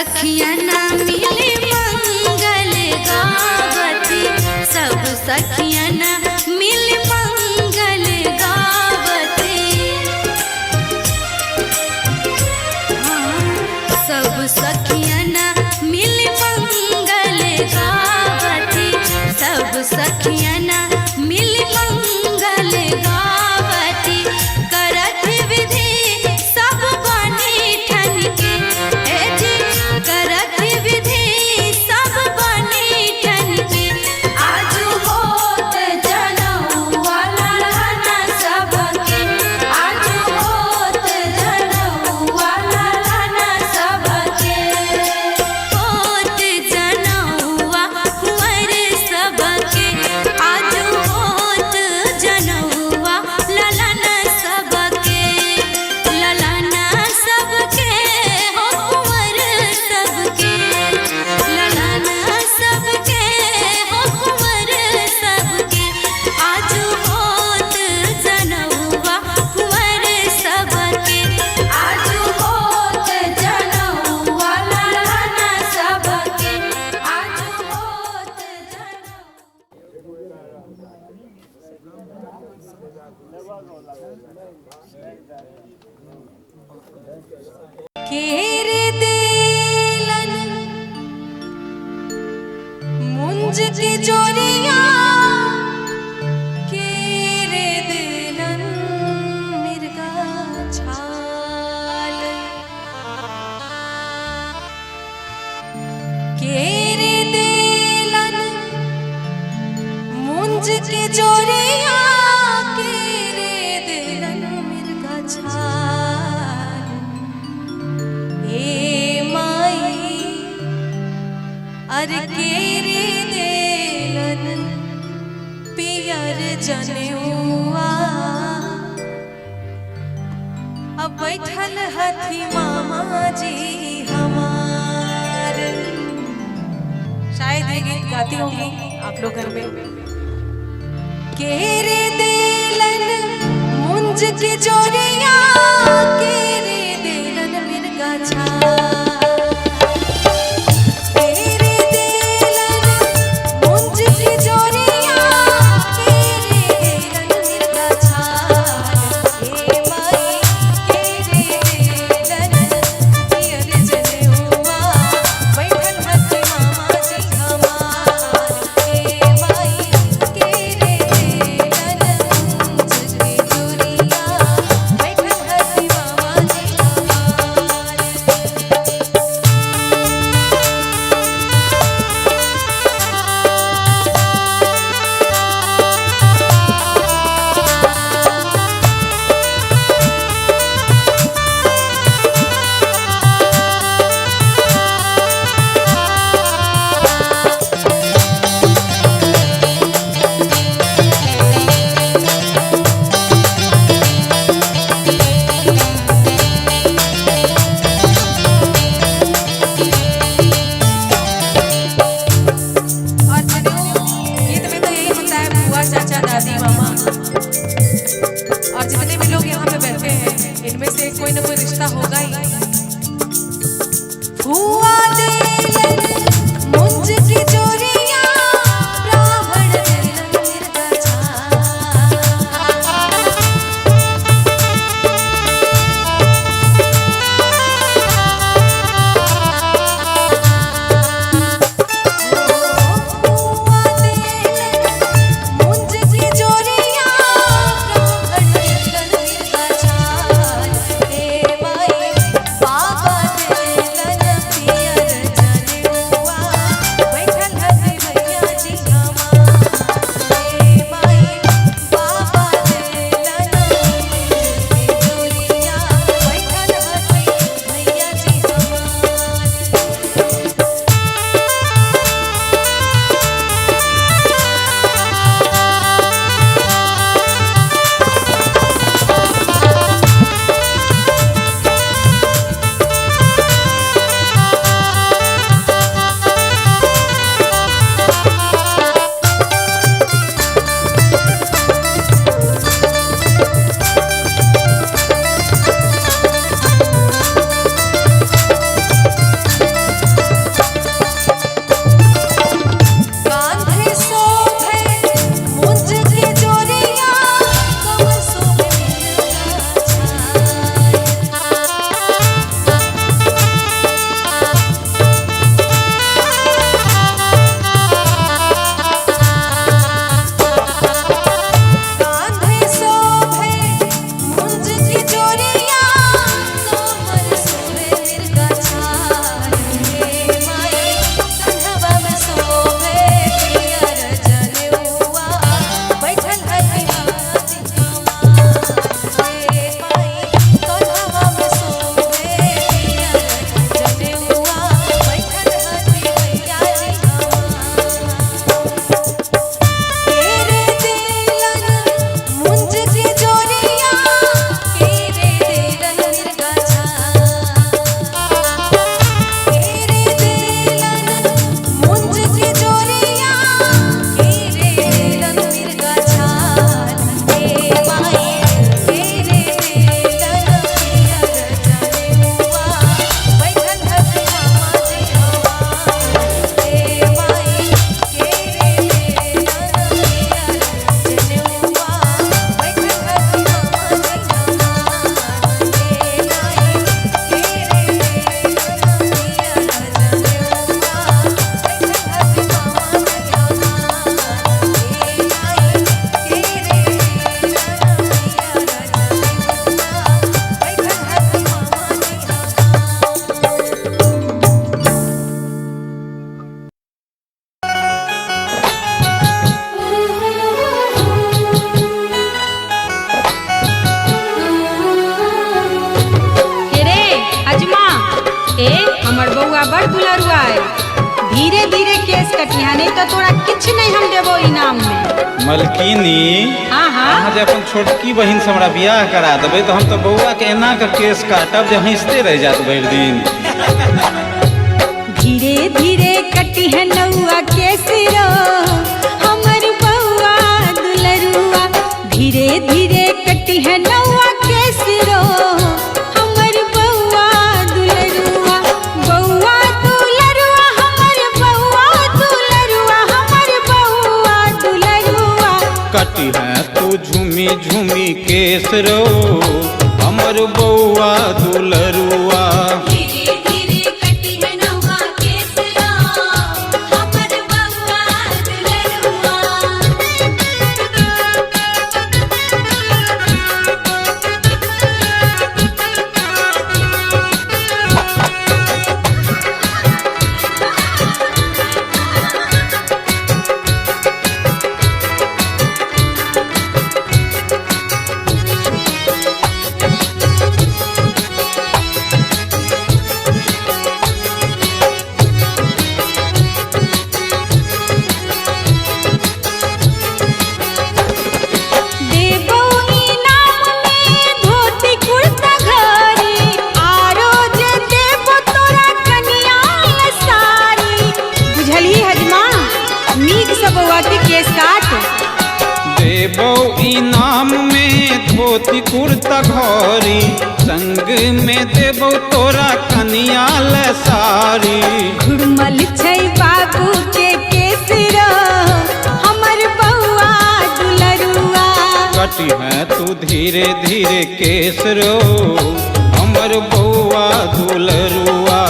सखियना मिले मंगल गावती, सब सखियना मिले मंगल गावती। सब सखियना मिले मंगल गावती, सब सखियना मिले मंगल गावती। करत विधि सब बनी ठन के, करत विधि सब बनी ठन के। आजू होत जनौआ ललना सबके, आजू होत जनौआ ललना सबके। होत जनौआ कुंवर सबके, आजू होत जनौआ ललना सबके। ललना सबके हो कुंवर सबके, ललना सबके हो कुंवर सबके। आजू होत जनौआ कुंवर सबके, आजू होत जनौआ ललना सबके, आजू होत केरे देलन मुंज के जोरिया, केरे देलन मिर्गा छाल। केरे देलन मुंज के जोरिया, केरे देलन मिर्गा छाल। ए माई अरे केरे देलन पियर जनेउआ। अब बैठल हथी मामा जी हमार। शायद ये गीत गाती होंगी आप लोग घर में। केरे देलन मुंज के जोरिया, केरे देलन मिर्गा छाल। केरे देलन मुंज के जोरिया, केरे देलन मिर्गा छाल। ए माई केरे देलन पियर जनेउआ, बैठल हथी मामा जी हमार। ए माई केरे देलन मुंज के जोरिया, बैठल हथी मामा जी हमार। और गीत में तो यही होता है, बुआ चाचा दादी मामा और जितने भी लोग यहाँ पे बैठे हैं, इनमें से कोई ना कोई रिश्ता होगा ही। हुआ देलन मुंज की जोरिया, रावण देलन मिर्गा छाल। हुआ देलन मुंज की जोरिया, रावण देलन मिर्गा छाल। ए माई भैया, नहीं तो तोरा किछ नहीं हम देबो इनाम में। मलकिनी, हाँ हाँ अहाँ जे अपन छोटकी बहिन से हमरा बियाह करा देबै तो हम तो बउआ के एना के केस काटब जे हंसते रह जात भरि दिन। धीरे धीरे कटी है नौआ के सिरो हमर बउआ दुलरुआ, धीरे धीरे कटी है नौआ के सिरो हमर बउआ दुलरुआ, बउआ दुलरुआ हमर बउआ दुलरुआ, हमर बउआ दुलरुआ। कटी है तू झूमी झूमी केस रो हमर बउआ दुलरुआ। देबो इनाम में धोती कुर्ता घोरी, संग में देबो तोरा कनिया ले साड़ी। घुड़मल छै बाबू के केसरो हमर बउआ दुलरुआ, कटी है तू धीरे धीरे केस रो हमर बउआ दुलरुआ।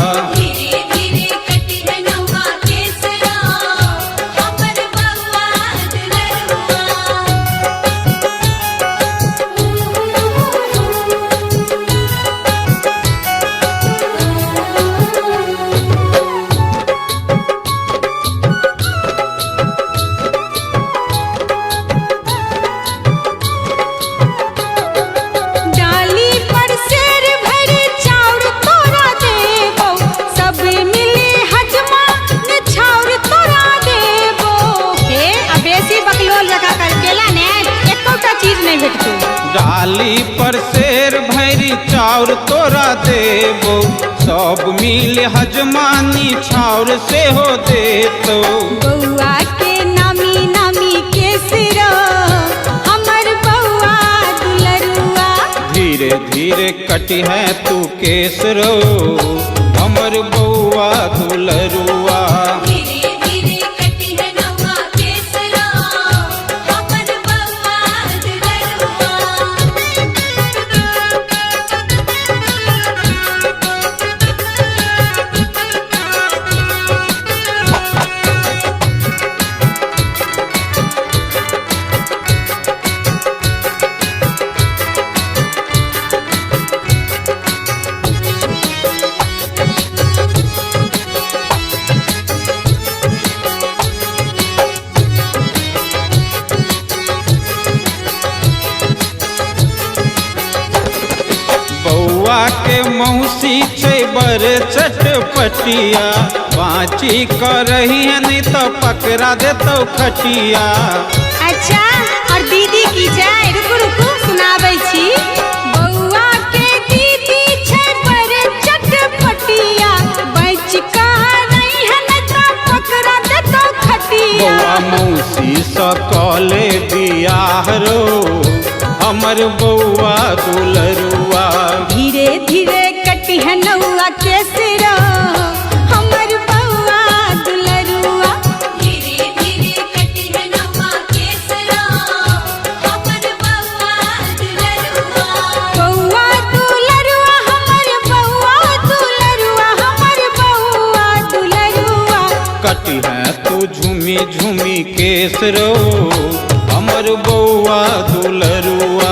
डाली पर शेर भरी चाउर तोरा देबो, सब मिल हजमानी छाउर से हो देतो। बउआ के नामी नामी केसरो हमर बउआ दुलरुआ, धीरे धीरे कटी है तू केसरो हमर बउआ दुलरुआ। बउआ के मौसी छै बर चटपटिया, बाँची करही है नहीं तो पकड़ा देतो खटिया। अच्छा, और दीदी की जाए रुकु रुकु सुनाबै छी। बउआ के दीदी छै बर चटपटिया, बाँची करही है नहीं तो पकड़ा देतो खटिया। बउआ मौसी स कले बियाह रो हमर बउआ दुलरुआ, धीरे धीरे कटी है नौआ के सिरो हमर बउआ दुलरुआ, धीरे धीरे कटी है नौआ के सिरो हमर बउआ दुलरुआ। बउआ दुलरुआ हमर बउआ दुलरुआ, हमर बउआ दुलरुआ। कटी है तू झूमी झूमी केस रो हमर बउआ दुलरुआ।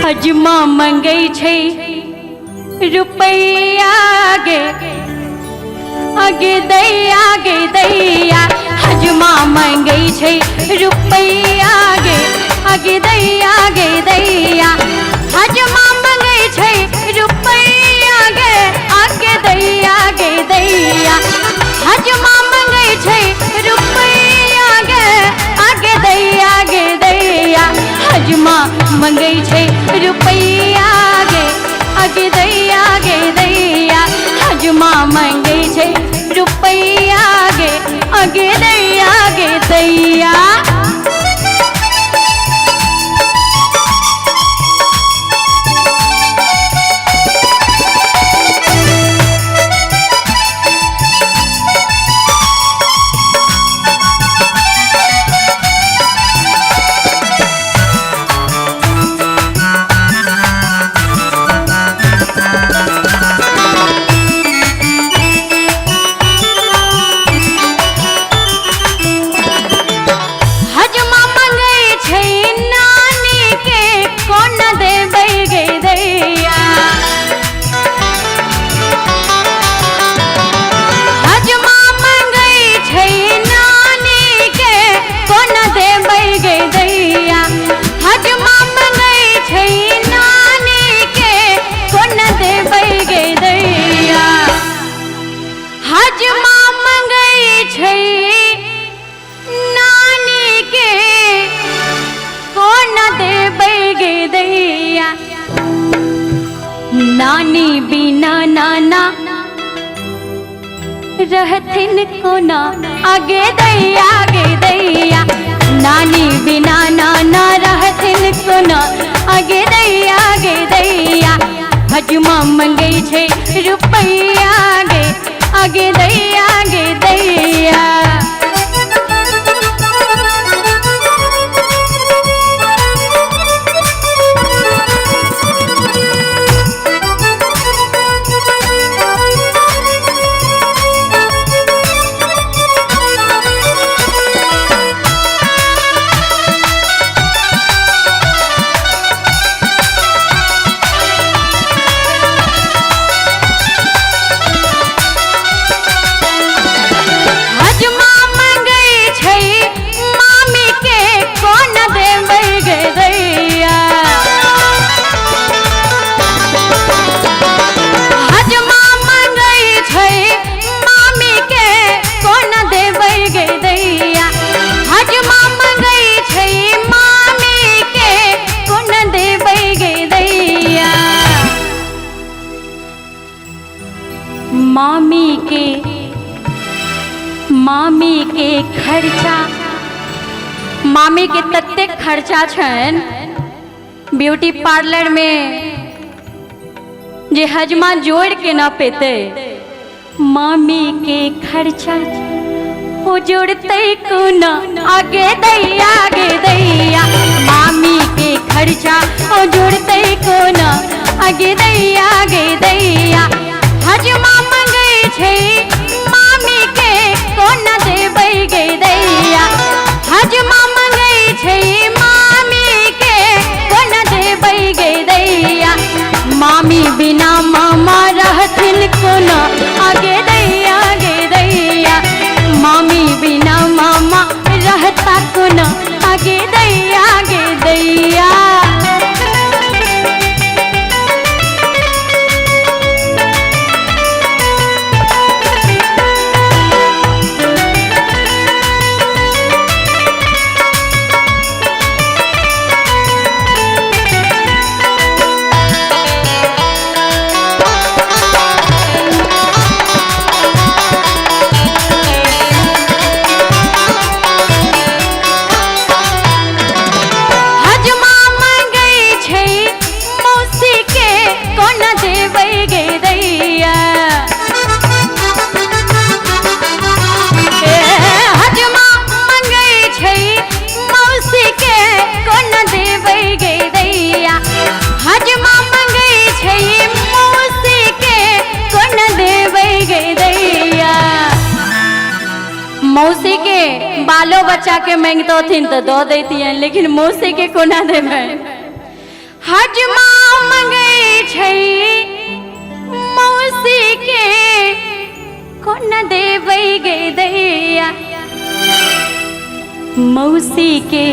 हजमा मंगै छै रुपैया गे गे दैया हजमा मंगै छै रुपैया गे दैया हजमा मंगै छै रुपैया गे दैया हजमा मंगै छै रुपैया गे दैया हजमा मंगै छै रुपैया गे दैया हजमा मंगै छै रुपैया गे दैया नानी बिना नाना रहथिन कोना आगे दैया नानी बिना नाना रहथिन कोना आगे दैया हजमा मंगै छै रुपैया आगे दैया मामी के खर्चा मामी के तत्ते खर्चा छन ब्यूटी पार्लर में जे हजमा जोड़ के ना पेते मामी के खर्चा हो जोड़ते कोना आगे दैया मामी के खर्चा हो जोड़ते कोना आगे दैया हजमा मंगै छै मामी के कोना देबै गे दैया हजमा मंगै छै मामी के कोना देबै गे दैया मामी बिना मामा रहथिन कोना आगे दैया मामी बिना मामा रहता कोना आगे दैया हजमा बालो बच्चा के मांगतो थिन तो दो देती हैं, लेकिन मौसी के कोना देबै। हजमा मंगै छै मौसी के कोना देबै गे दैया। मौसी के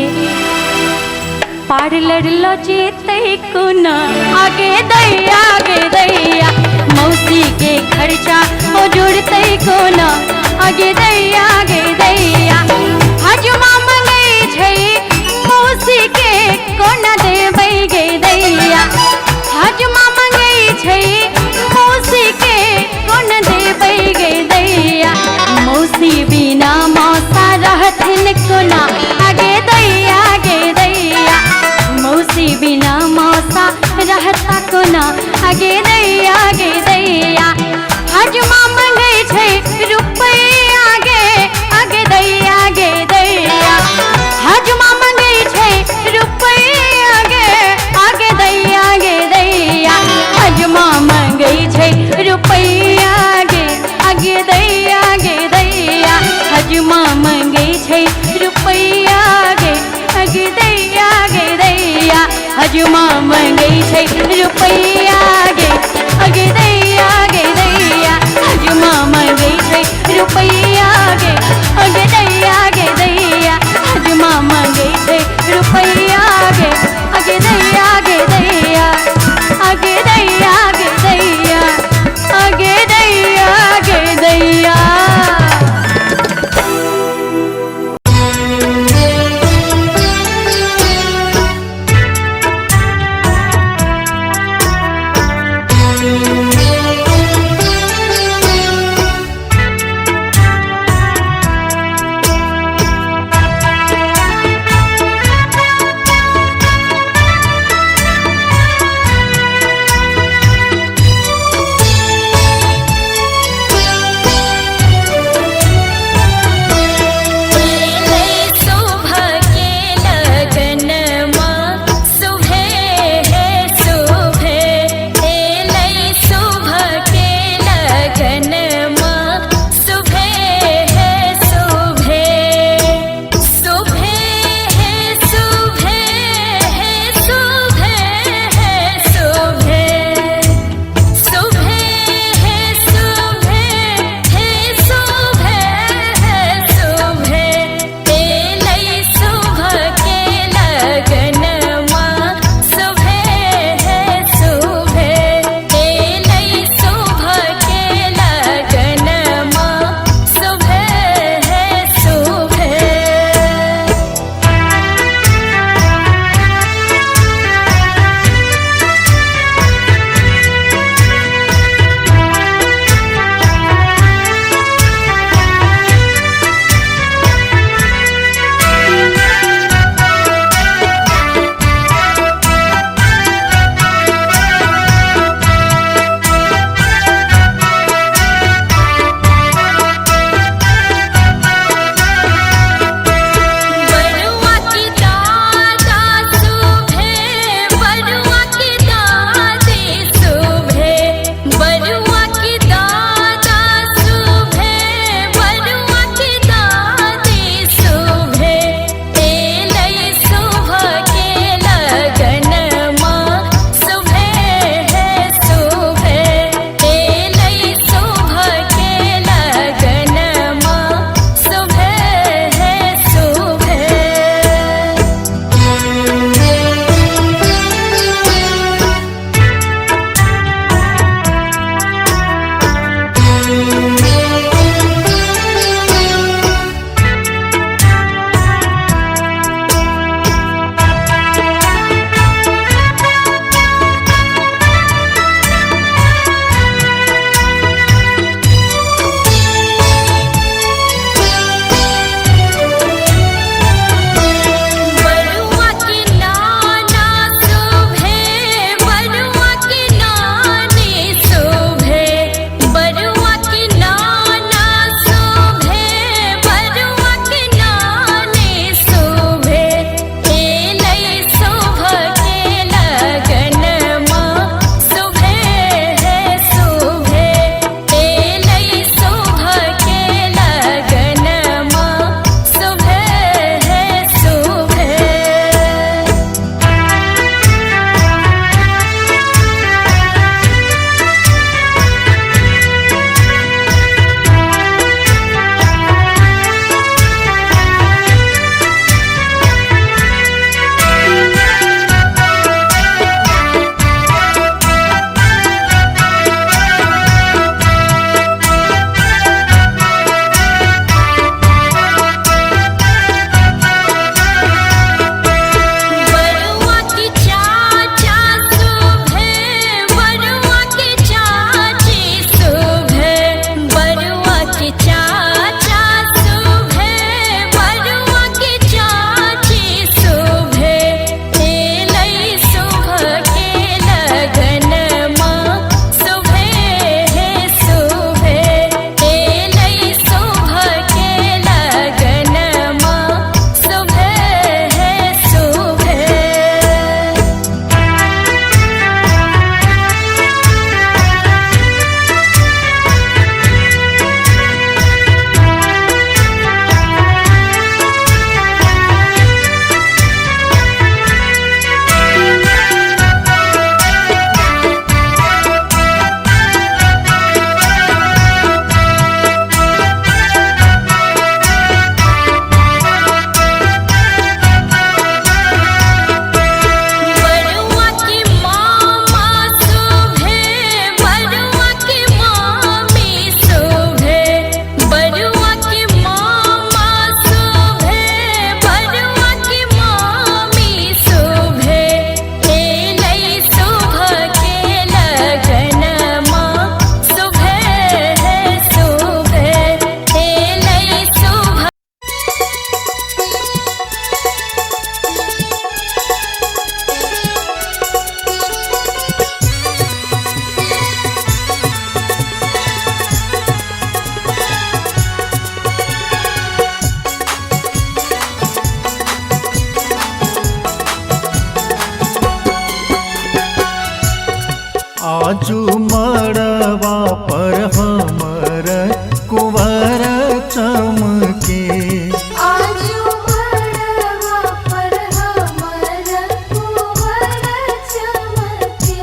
पार्लर लो जेते कोना आगे दैया गे दैया। मौसी के खर्चा हो जुड़ते कोना आगे दैया गे दैया। हजमा मंगै छै मौसी के कोना देबै गे दैया। हजमा मंगै छै मौसी के कोना देबै गे दैया। मौसी बिना मौसा रहथिन कोना आगे दैया गे दैया। मौसी बिना मौसा रहता कोना आगे दैया गे दैया। हजमा मंगै छै रुपैया गे आगे दैया गे दैया। हजमा मंगै छै रुपैया गे आगे दैया गे दैया। हजमा मंगै छै रुपैया गे आगे दैया गे दैया। हजमा मंगै छै रुपैया गे आगे दैया गे दैया। हजमा मंगै छै रुपैया गे आगे दैया गे दैया। हजमा मंगै छै रुपैया गे आगे दैया गे दैया। हजमा मंगै छै रुपैया गे आगे दैया गे दैया। आगे दैया गे दैया आगे दैया गे दैया। आजू मड़वा पर हमर कुंवर चमके आजू मड़वा पर हमर कुंवर चमके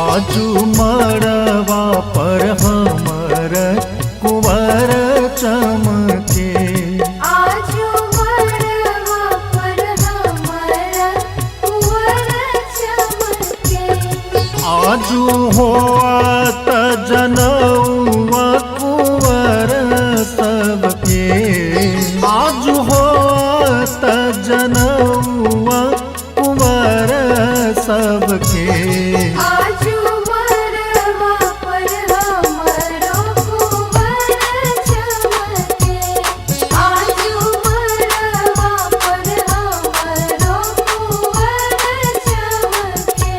आजू मड़वा पर हमर कुंवर चमके आजू मड़वा पर हमर कुंवर चमके आजू होत जनौआ कुंवर सबके आजू होत जनौआ कुंवर सबके आजू मड़वा पर हमरो कुंवर चमके आजू मड़वा पर हमरो कुंवर चमके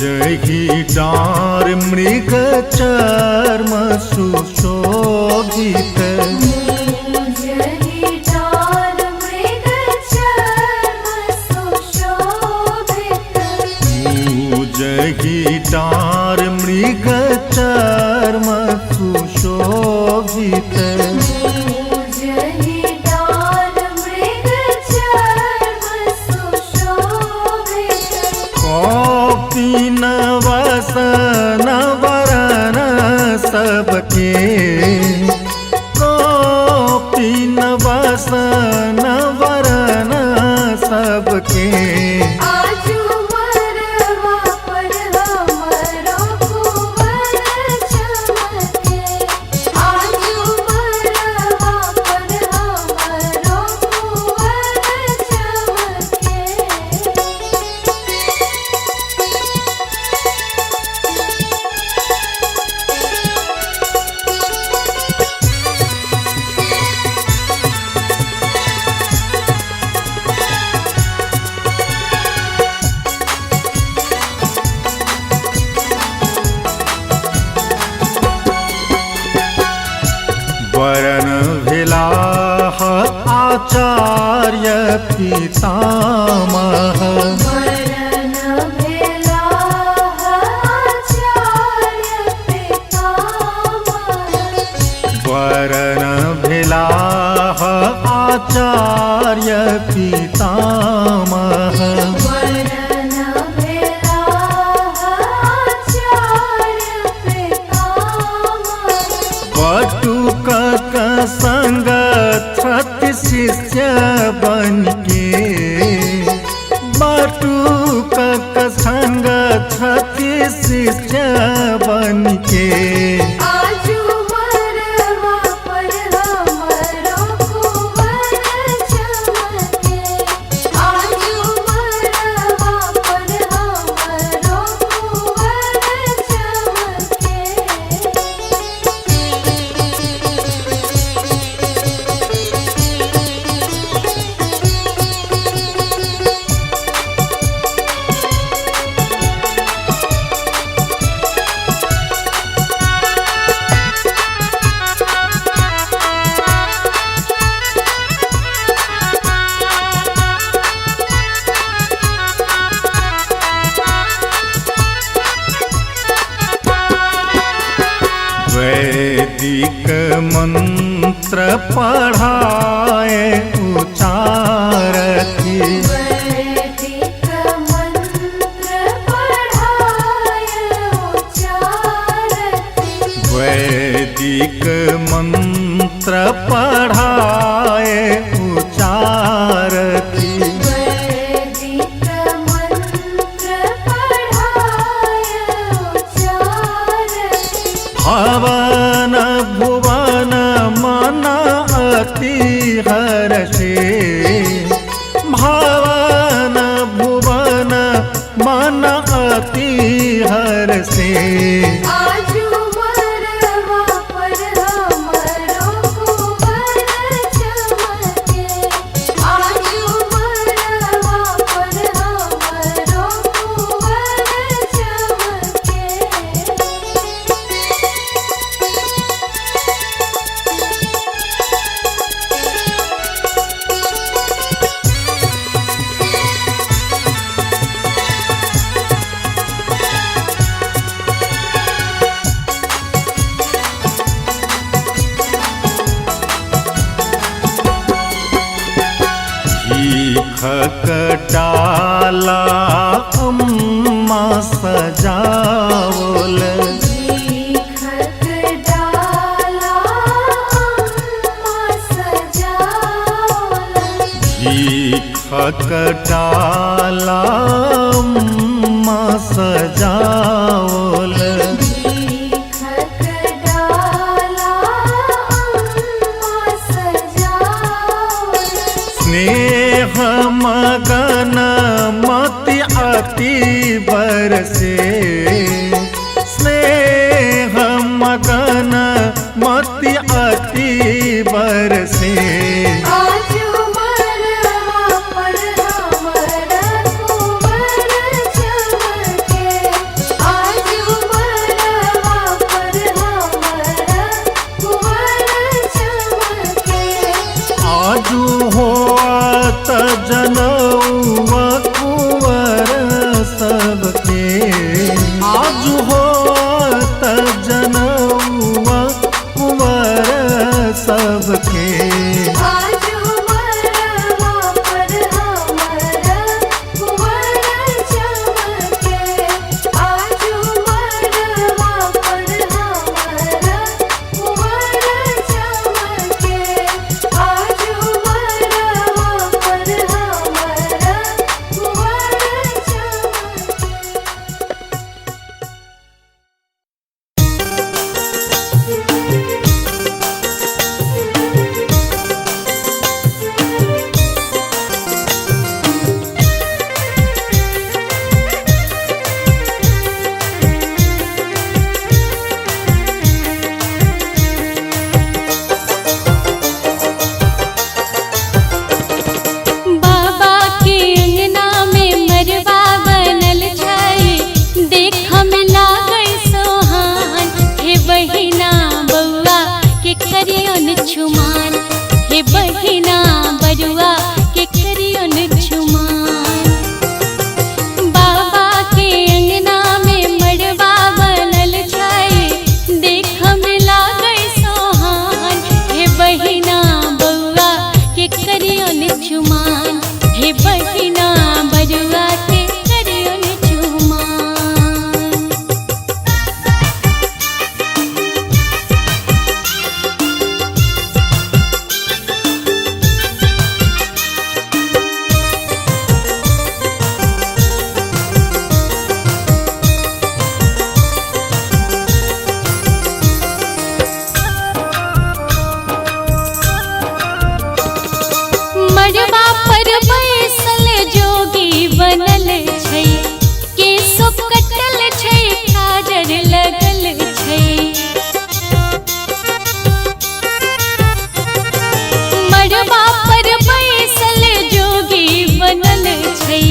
जही डार मृग चर्म सुशोभित जही डार मृग चर्म सुशोभित जही डार मृग चर्म सुशोभित जही डार मृग चर्म सुशोभित कौपीन वसन वरन सबके कौपीन वसन वरन सबके आजू मड़वा पर हमरो कुंवर चमके आजू मड़वा पर हमरो कुंवर चमके वरन भिलाह आचार्य पितामह वरन भेला आचार्य पितामह वरन भिलाह आचार्य पितामह वरन भेला आचार्य पितामह बटुक संग छत्र शिष्य बनके बटुक संग छत्र शिष्य बनके आजू मड़वा पर हमरो कुंवर चमके आजू भीख कटाला अम्मा सजावल भीख कटाला अम्मा सजावल स्नेह मगन मति अति बरसे स्नेह मगन मति अति बरसे आजू होत जनौआ कुंवर सबके आजू होत जनौआ कुंवर सबके छुमान हे बहिना बरुआ के करियन छुमान बाबा के अंगना में मड़वा बनल छाए देख में लागै सोहान हे बहिना बरुआ के करियन छुमान हे बहिना बरुआ के करियन छुमान मड़वा पर बैसल जोगी बनल छै केसो कटल छै काजर लगल छै मड़वा पर बैसल जोगी बनल छै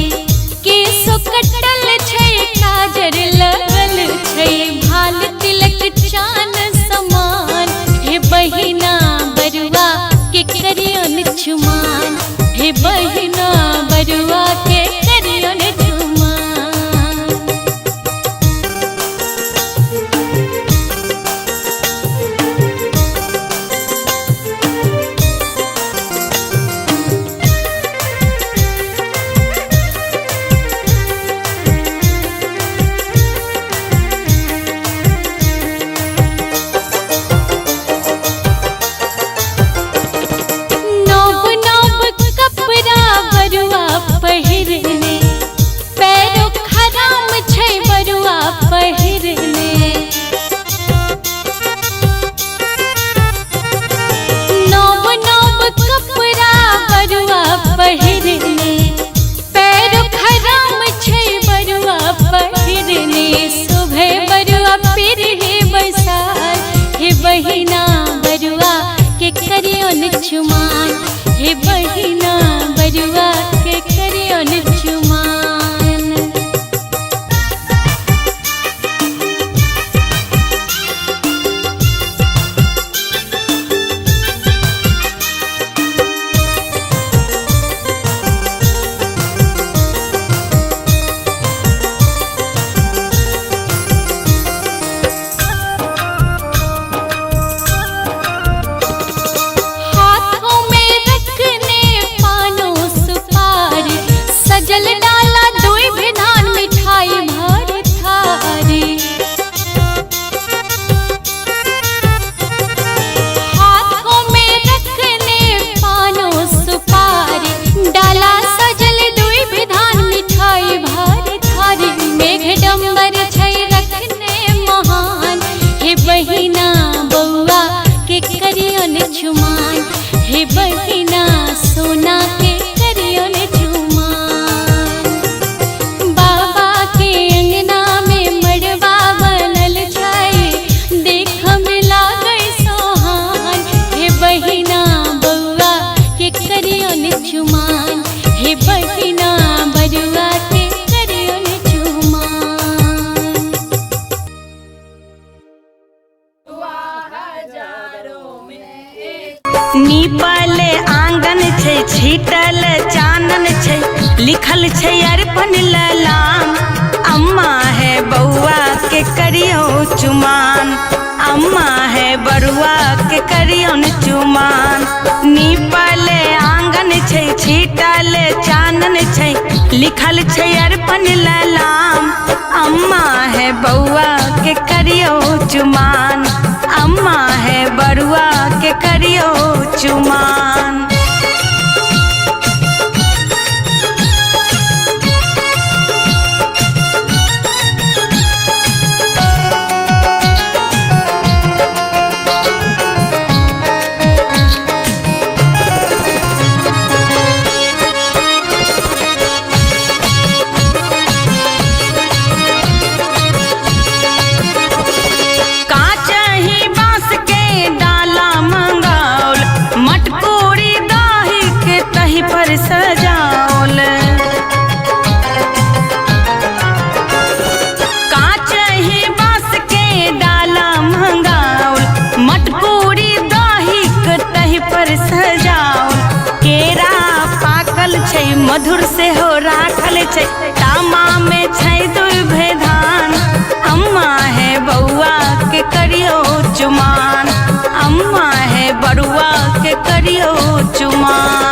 केसो कटल छै काजर लगल छै भाल तिलक चान समान हे बहिना बरुआ के करियन छुमान हे बहिना बरुआ के करियन छुमान नौब नौब कपड़ा बरुआ पहिरने पैरो खराम छै बरुआ पहिरने नौब नौब कपड़ा बरुआ पहिरने पैरो खराम छै बरुआ पहिरने सुबह बरुआ पिरहे बैसाल हे बहिना बरुआ के करियन छुमान हे बहिना बरुआ के करियन छुमान हाथों में रखने लिखल छै अरपन ललाम। अम्मा है बउआ के करियो चुमान, अम्मा है बरुआ के करियो चुमान। नीपल आंगन छै छीटल चानन छै, लिखल छै अरपन ललाम। अम्मा है बउआ के करियो चुमान, अम्मा है बरुआ के करियो चुमान। सजाओल कांच ही बांस के डाला मंगाओल, मटपूरी दही के तही पर सजाओल। केरा पाकल छै मधुर से हो राखल छै, तामा में छै दुर्भे धान। अम्मा है बउआ के करियो चुमान, अम्मा है बरुआ के करियो चुमान।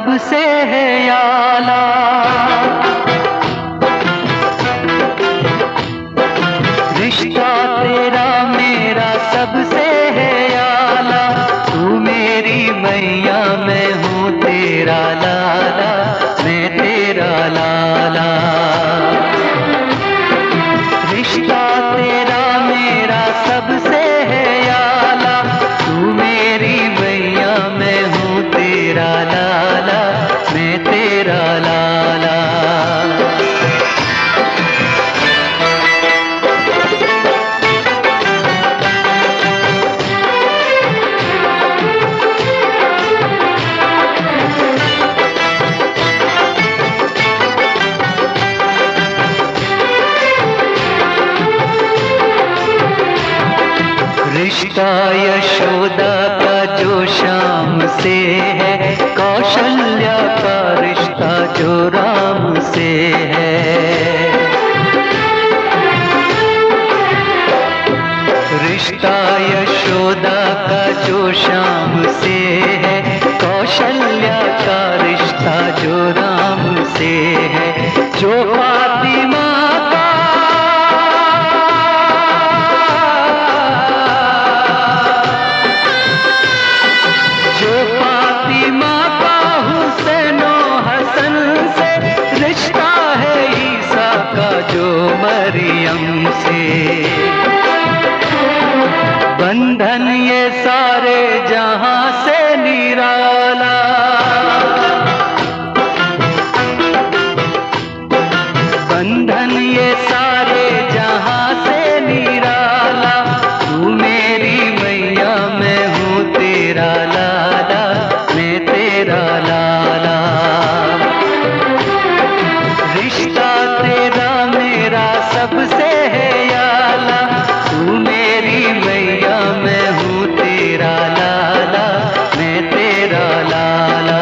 सबसे है आला। रिश्ता तेरा मेरा सबसे है आला, तू मेरी मैया मैं हूँ तेरा लाला, मैं तेरा लाला। रिश्ता तेरा मेरा सबसे है आला, तू मेरी मैया मैं हूँ तेरा लाला, मैं तेरा लाला। रिश्ता यशोदा का जो श्याम से है, कौशल्या का रिश्ता जो राम से है। रिश्ता यशोदा का जो श्याम से है, कौशल्या का रिश्ता जो राम से है। जो फातिमा का जो मरियम से, बंधन ये सारे जहां से निराला। बंधन ये सारे जहां से निराला, तू मेरी मैया मैं हूँ तेरा लाला, मैं तेरा लाला। रिश्ता तेरा मेरा सबसे है आला, तू मेरी मैया मैं हूँ तेरा लाला, मैं तेरा लाला।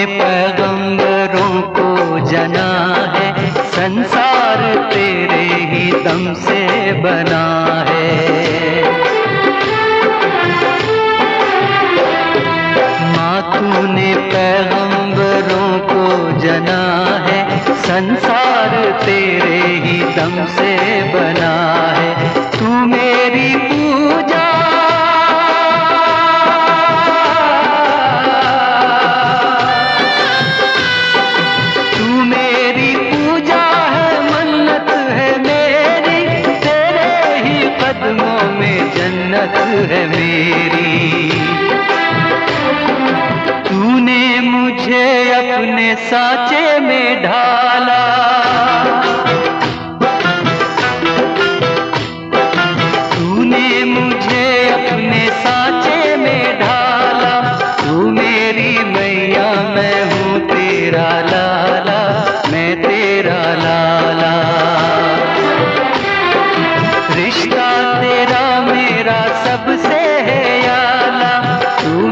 पैगंबरों को जना है, संसार तेरे ही दम से बना है। माँ तूने पैगंबरों को जना है, संसार तेरे ही दम से बना है। तू मेरी पूजा है मेरी। तूने मुझे अपने साँचे में ढाला, तूने मुझे अपने साँचे में ढाला। तू मेरी मैया मैं हूँ तेरा लाला, मैं तेरा लाला। रिश्ता तेरा मेरा सबसे है आला, तू